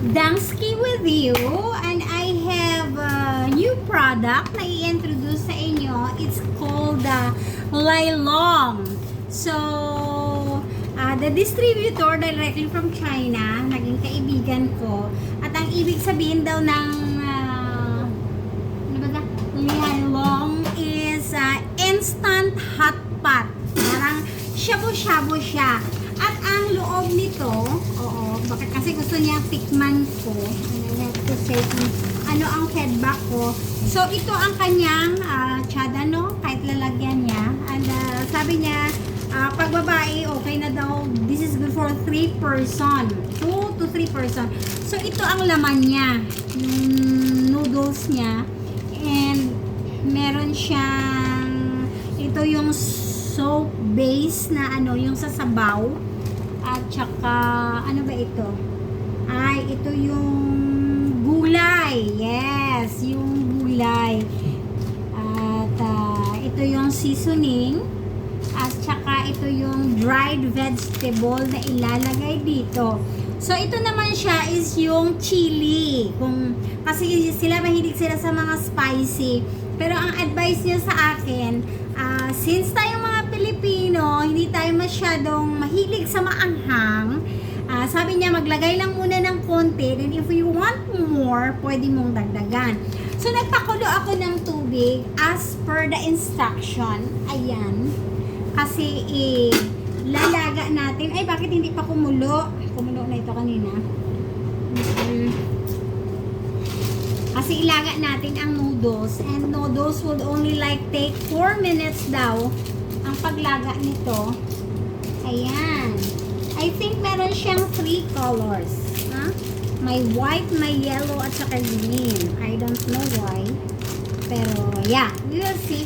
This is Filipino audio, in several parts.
Dansky with you, and I have a new product na i-introduce sa inyo. It's called Lailong. So, the distributor directly from China, naging kaibigan ko. At ang ibig sabihin daw ng Lailong is instant hot pot. Parang shabu-shabu siya. At ang loob nito, bakit kasi gusto niya tikman ko. I have to say kung ano ang feedback ko. So, ito ang kanyang tsada, no? Kahit lalagyan niya. And sabi niya, pag babae, okay na daw. This is good for 3 person. 2 to 3 person. So, ito ang laman niya. Yung noodles niya. And, meron siyang, ito yung soap base na yung sa sabaw. At saka, ano ba ito? Ay, ito yung gulay. Yes, yung gulay. At ito yung seasoning. At saka ito yung dried vegetable na ilalagay dito. So, ito naman siya is yung chili. Kasi mahilig sila sa mga spicy. Pero ang advice niya sa akin, since tayong mga Pilipino, hindi tayo masyadong mahilig sa maanghang, sabi niya maglagay lang muna ng konti, then if you want more, pwede mong dagdagan. So, nagpakulo ako ng tubig as per the instruction. Ayan. Kasi, lalaga natin. Ay, bakit hindi pa kumulo? Kumulo na ito kanina. Kasi ilaga natin ang noodles. And noodles would only take 4 minutes daw ang paglaga nito. Ayan. I think meron siyang 3 colors. May white, may yellow, at saka green. I don't know why. Pero, yeah. We will see.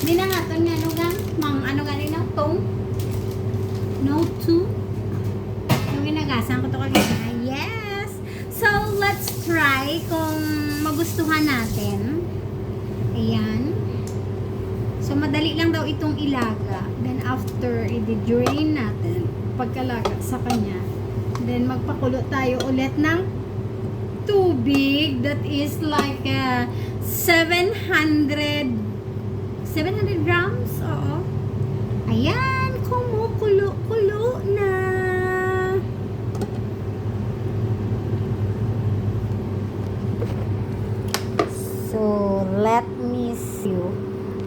Hindi na nga ito nga, ano ganito? Tong? No, 2? Yung ginagasan ko ito kagaya. Yes! So, let's try kung magustuhan natin. Ayan. So, madali lang daw itong ilaga. Then, after, i-drain natin. Pagkalaga sa kanya. Then, magpakulo tayo ulit ng tubig. That is like 700 grams? Oo. Ayan. Kumukulo-kulo na. So, let me see.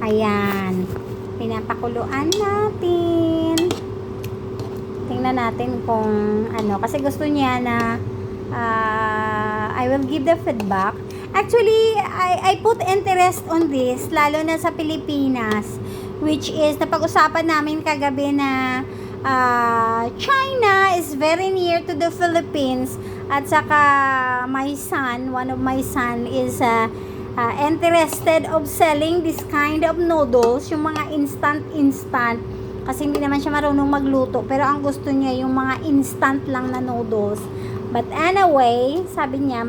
Ayan. Pinapakuluan natin. Tingnan natin kung ano. Kasi gusto niya na I will give the feedback. Actually, I put interest on this, lalo na sa Pilipinas. Which is, napag-usapan namin kagabi na China is very near to the Philippines. At saka, one of my son is interested of selling this kind of noodles, yung mga instant, kasi hindi naman siya marunong magluto, pero ang gusto niya yung mga instant lang na noodles. But anyway, sabi niya,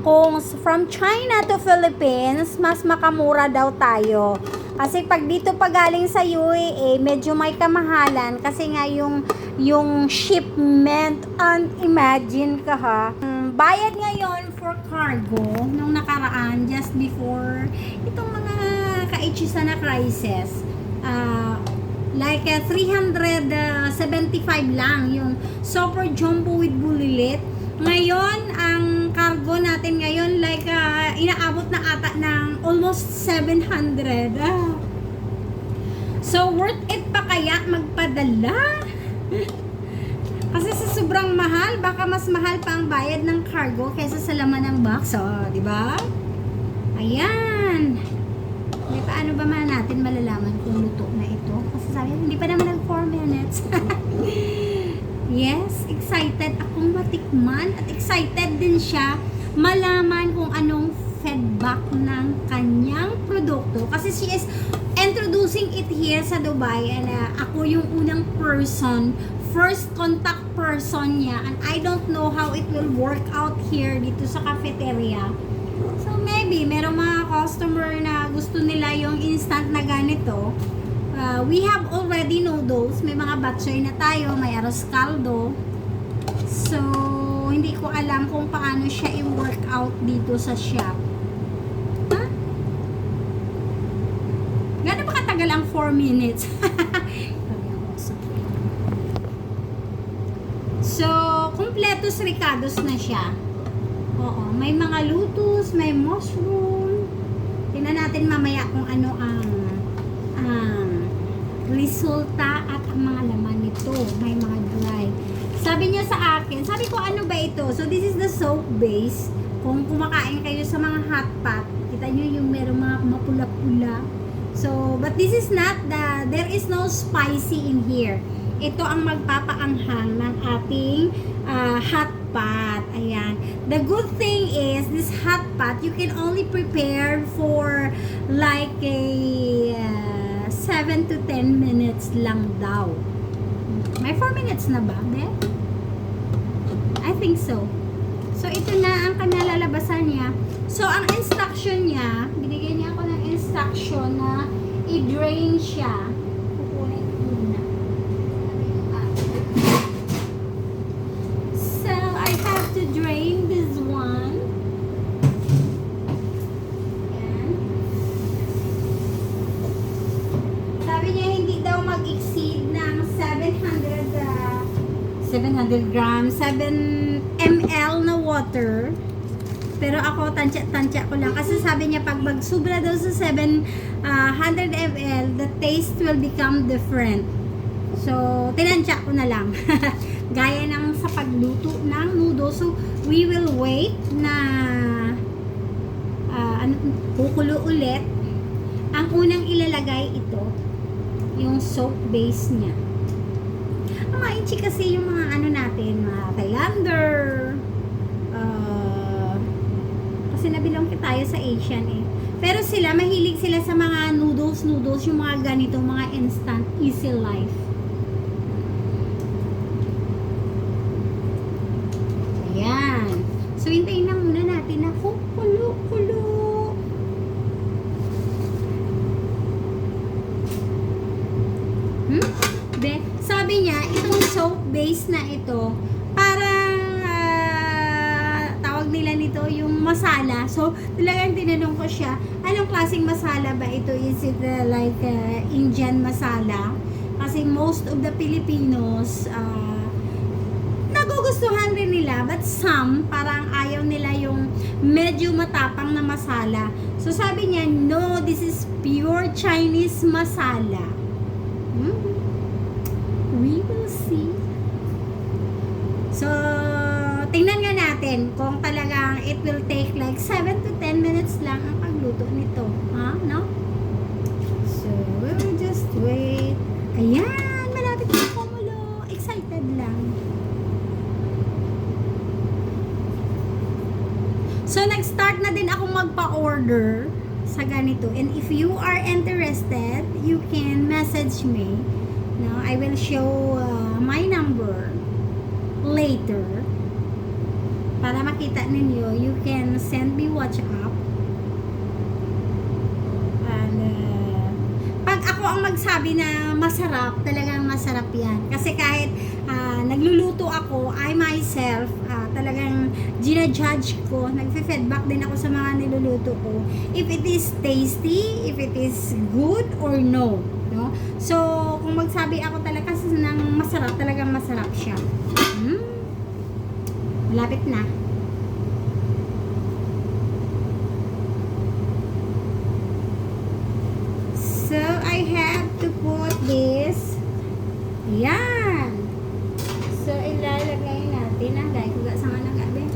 kung from China to Philippines, mas makamura daw tayo. Kasi pag dito pa galing sa UAE, medyo may kamahalan, kasi nga yung shipment, and imagine ka ha, bayad ngayon for cargo nung nakaraan just before itong mga kaitsisa na crisis, like 375 lang yung super jumbo with bulilit. Ngayon ang cargo natin ngayon like inaabot na ata ng almost 700. So worth it pa kaya magpadala? Kasi sa sobrang mahal, baka mas mahal pa ang bayad ng cargo kaysa sa laman ng box. Di ba? Ayan. Paano ba natin malalaman kung luto na ito? Kasi sabi, hindi pa naman nag 4 minutes. Yes, excited akong matikman at excited din siya malaman kung anong feedback ng kanyang produkto. Kasi she is introducing it here sa Dubai and ako yung unang first contact person niya, and I don't know how it will work out here dito sa cafeteria. So maybe merong mga customer na gusto nila yung instant na ganito. We have already noodles, may mga batchoy na tayo, may arroz caldo. So hindi alam kung paano siya i-work out dito sa shop. Ha? Gano'n ba katagal ang 4 minutes? So, kumpletos ricados na siya. Oo, may mga lutos, may mushroom. Tingnan natin mamaya kung ano ang resulta at ang mga laman nito. May mga dry. Sabi niya sa akin, sabi ko ano ba ito? So, this is the soap base. Kung kumakain kayo sa mga hot pot, kita nyo yung meron mga mapula-pula. So, but this is not there is no spicy in here. Ito ang magpapaanghang ng ating hot pot. Ayan. The good thing is, this hot pot, you can only prepare for like a 7 to 10 minutes lang daw. May 4 minutes na ba, be? I think so. So, ito na ang kanalalabasan niya. So, ang instruction niya, binigyan niya ako ng instruction na i-drain siya. Kukunin ko muna. So, I have to drain this one. Ayan. Sabi niya, hindi daw mag-exceed ng 700 grams, 7 ml na water. Pero ako, tansya ko lang. Kasi sabi niya, pag magsubra daw sa 700 ml, the taste will become different. So, tinansya ko na lang. Gaya ng sa pagluto ng noodles. So, we will wait na kukulo ulit. Ang unang ilalagay ito, yung soap base niya. Ang mainchi kasi yung mga ano natin, mga Thailander, kasi nabilong tayo sa Asian eh. Pero sila, mahilig sila sa mga noodles, yung mga ganitong mga instant, easy life. Ayan. So, hintayin na muna natin na kulo. Sabi niya, itong soap base na ito, parang tawag nila nito yung masala. So, talagang tinanong ko siya, anong klaseng masala ba ito? Is it like Indian masala? Kasi most of the Filipinos, nagugustuhan rin nila, but some, parang ayaw nila yung medyo matapang na masala. So, sabi niya, no, this is pure Chinese masala. We will see. So, tingnan nga natin kung talagang it will take like 7 to 10 minutes lang ang pagluto nito. No? So, we'll just wait. Ayan, malapit na kumulo. Excited lang. So, nag-start na din ako magpa-order sa ganito. And if you are interested, you can message me. No, I will show my number later para makita ninyo. You can send me WhatsApp. And pag ako ang magsabi na masarap, talagang masarap yan. Kasi kahit nagluluto ako, I myself, talagang ginajudge ko, nagfe-feedback din ako sa mga niluluto ko. If it is tasty, if it is good or no. No? So, kung magsabi ako talaga ng masarap, talagang masarap siya. Malapit na. So, I have to put this. Ayan. So, ilalagay natin. Dahil ko sa mga nagabi.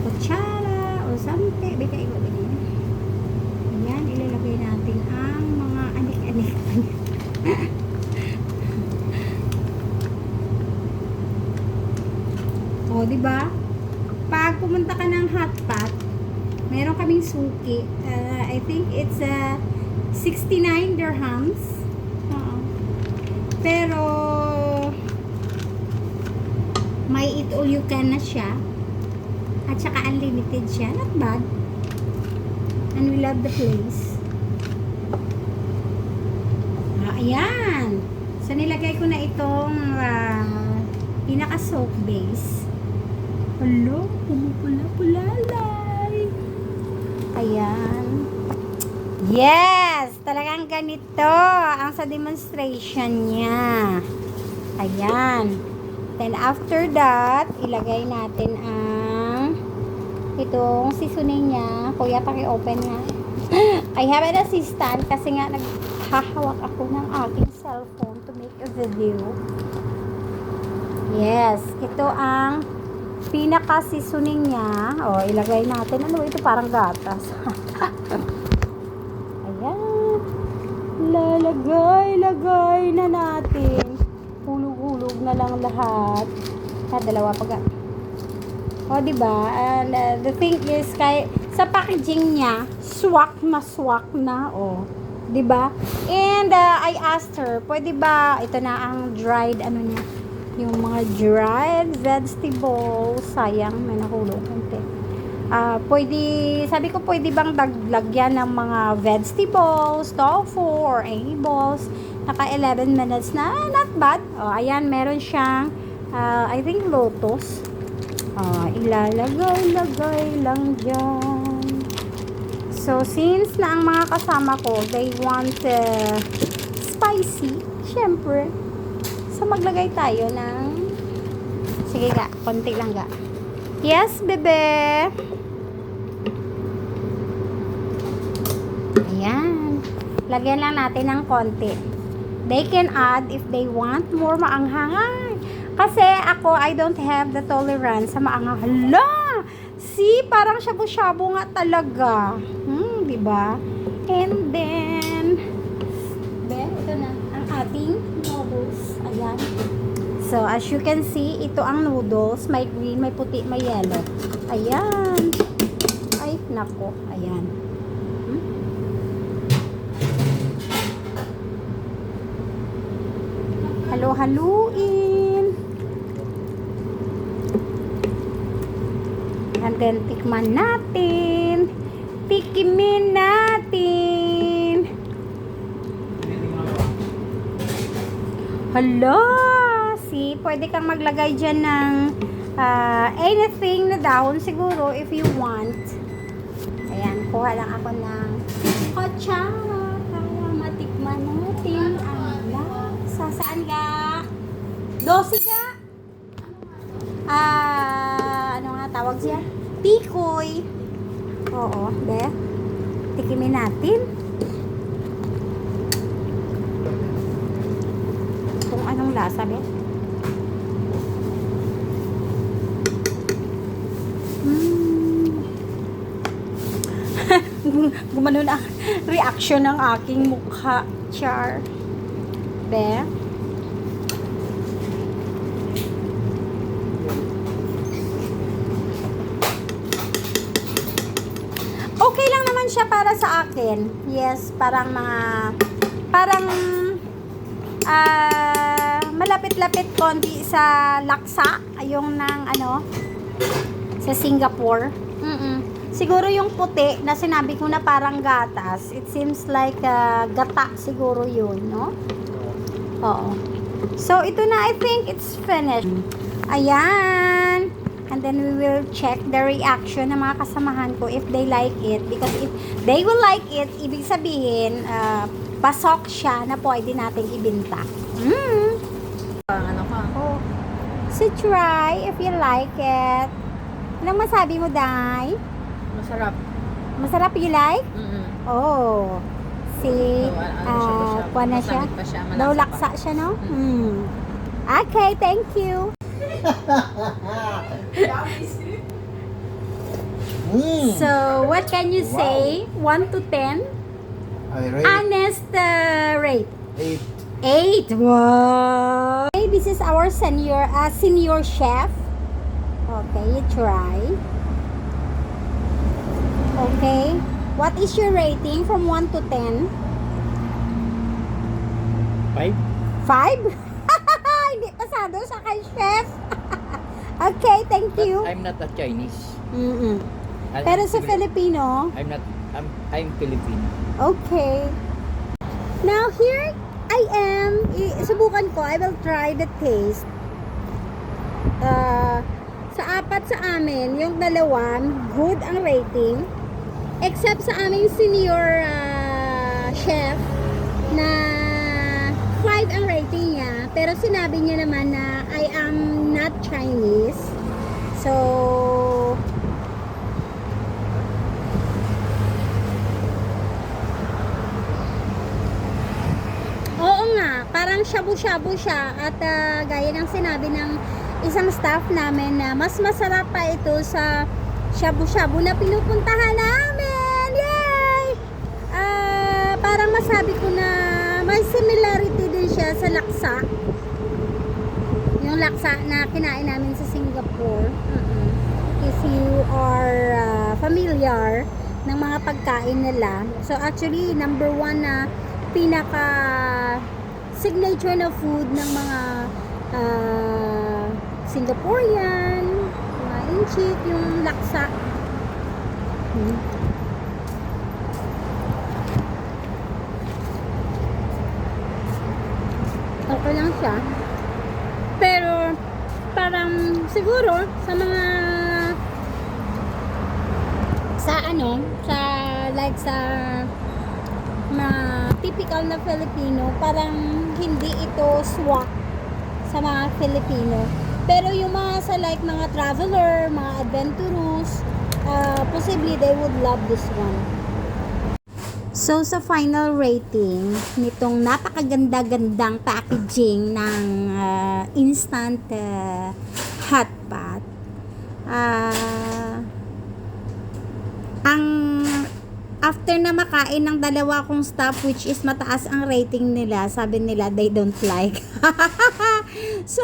Kutsara o sampe. Bika ikaw din. Ayan, ilalagay natin ang mga anik-anik. O, diba? Pag pumunta ka ng hot pot, meron kaming suki. I think it's 69 dirhams. Pero may eat all you can na siya. At saka unlimited siya. Not bad. And we love the place. Ayan. So, nilagay ko na itong pinaka-soap base. Hello, pumupula-pulalay. Ayan. Yes! Talagang ganito ang sa demonstration niya. Ayan. Then after that, ilagay natin ang itong seasoning niya. Kuya, paki-open nga. I have an assistant kasi nga naghahawak ako ng aking cellphone to make a video. Yes, ito ang pinaka-seasoning niya. O, ilagay natin. Ano ito? Parang gatas. Ayan. Lagay na natin. Hulog-hulog na lang lahat. Dalawa pag. O, diba? And the thing is, sa packaging niya, swak na. O, diba? And I asked her, pwede ba, ito na ang dried, ano niya, yung mga dried vegetables. Sayang, may nahulog konti. Sabi ko, pwede bang lagyan ng mga vegetables, tofu, or any balls. Naka 11 minutes na, not bad. O, ayan, meron siyang, I think lotus. Ilalagay lang dyan. So, since na ang mga kasama ko, they want spicy, syempre. So, maglagay tayo ng, sige ga, konti lang ga. Yes, bebe. Ayan. Lagyan lang natin ng konti. They can add if they want more maanghangan. Kasi ako, I don't have the tolerance sa maanghang. Hala! See, parang shabu-shabu nga talaga. Diba? And then, ito na, ang ating noodles. Ayan. So, as you can see, ito ang noodles. May green, may puti, may yellow. Ayan. Ay, nako. Ayan. Halo-haluin. And then, tikman natin. Tikimin natin. Hala! See, pwede kang maglagay dyan ng anything na dahon siguro if you want. Ayan, kuha lang ako ng kutsara para matikman natin ang lasa. Saan ga? 12 ga? Ano nga tawag siya? Tikoy. Oo, de. Tikimin natin. Kung anong lasa, be. Gumano na ang reaction ng aking mukha. Char. Be. Okay lang naman siya para sa akin. Yes, parang malapit-lapit konti sa laksa. Yung ng sa Singapore. Siguro yung puti na sinabi ko na parang gatas. It seems like gata siguro yun, no? Oo. So, ito na, I think it's finished. Ayan. And then we will check the reaction ng mga kasamahan ko if they like it. Because if they will like it, ibig sabihin, pasok siya na pwede nating ibinta. Ano ka? Oh. So try if you like it. Anong masabi mo, Day? Masarap. Masarap, you like? Oh. See, kuha na siya. Masamit pa siya, malasa Daw pa. laksa siya, no? Okay, thank you. So, what can you say? 1 to 10? I rate Honest rate. 8. 8. Wow. Okay, this is our senior chef. Okay, you try. Okay. What is your rating from 1 to 10? 5? 5? Hindi pasado sa kay chef. Okay, thank you. I'm not a Chinese. Pero sa Filipino, I'm Filipino. okay. Now here I am. Subukan ko. I will try the taste. sa apat sa amin, yung dalawa, good ang rating. Except sa aming senior chef na 5 ang rating niya. Pero sinabi niya naman na I am not Chinese. So, oo nga, parang shabu-shabu siya at gaya ng sinabi ng isang staff namin na mas masarap pa ito sa shabu-shabu na pinupuntahan namin. Yay! Parang masabi ko na may similarity din siya sa laksa. Yung laksa na kinain namin sa Singapore. If you are familiar ng mga pagkain nila. So actually, number 1 na pinaka signature na food ng mga Singaporean, mga inchik, yung laksa. Okay lang siya. Pero parang siguro sa mga sa mga typical na Filipino, parang hindi ito swak sa mga Filipino. Pero yung mga sa mga traveler, mga adventurous, possibly they would love this one. So, sa final rating nitong napakaganda-gandang packaging ng instant hot pot, ang after na makain ng dalawa kong staff, which is mataas ang rating nila, sabi nila they don't like. So,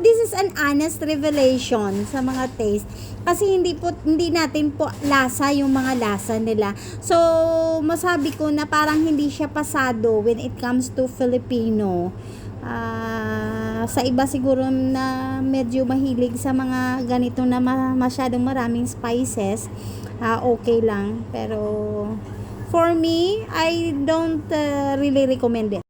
this is an honest revelation sa mga taste. Kasi hindi natin po lasa yung mga lasa nila. So, masabi ko na parang hindi siya pasado when it comes to Filipino. Sa iba siguro na medyo mahilig sa mga ganito na masyadong maraming spices, okay lang. Pero for me, I don't really recommend it.